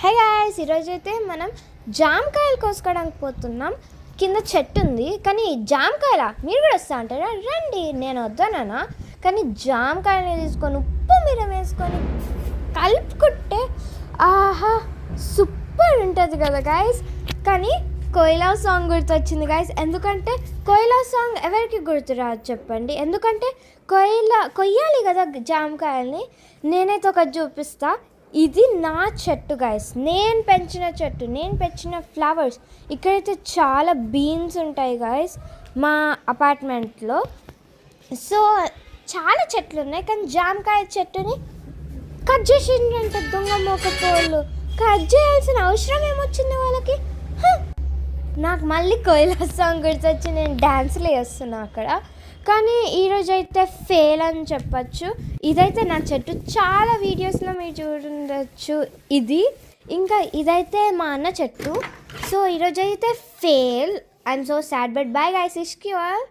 Hey guys, ఈరోజైతే మనం జామకాయలు కోసుకోవడానికి పోతున్నాం. కింద చెట్టు ఉంది, కానీ జామకాయలా మీరు కూడా వస్తా అంటారా? రండి, నేను వద్దానా? కానీ జామకాయని తీసుకొని ఉప్పు మిరం వేసుకొని కలుపుకుంటే ఆహా సూపర్ ఉంటుంది కదా గాయస్. కానీ కోయిలా సాంగ్ గుర్తొచ్చింది గాయస్. ఎందుకంటే కోయిలా సాంగ్ ఎవరికి గుర్తురాదు చెప్పండి? ఎందుకంటే కొయ్యాలి కదా జామకాయల్ని. నేనైతే ఒకటి చూపిస్తా. ఇది నా చెట్టు గాయస్, నేను పెంచిన చెట్టు, నేను పెంచిన ఫ్లవర్స్. ఇక్కడైతే చాలా బీన్స్ ఉంటాయి గాయస్ మా అపార్ట్మెంట్లో. సో చాలా చెట్లు ఉన్నాయి, కానీ జామకాయ చెట్టుని కట్ చేసిండ్రంట దొంగ మోకపోళ్ళు. కట్ చేయాల్సిన అవసరం ఏమొచ్చింది వాళ్ళకి? నాకు మళ్ళీ కోయిలా సాంగ్ గుర్తొచ్చి నేను డ్యాన్స్లు వేస్తున్నా అక్కడ. కానీ ఈరోజు అయితే ఫెయిల్ అని చెప్పచ్చు. ఇదైతే నా చెట్టు, చాలా వీడియోస్లో మీరు చూడొచ్చు ఇది. ఇంకా ఇదైతే మా అన్న చెట్టు. సో ఈరోజు అయితే fail. I'm so sad, but bye guys, ఇష్కి ఆల్.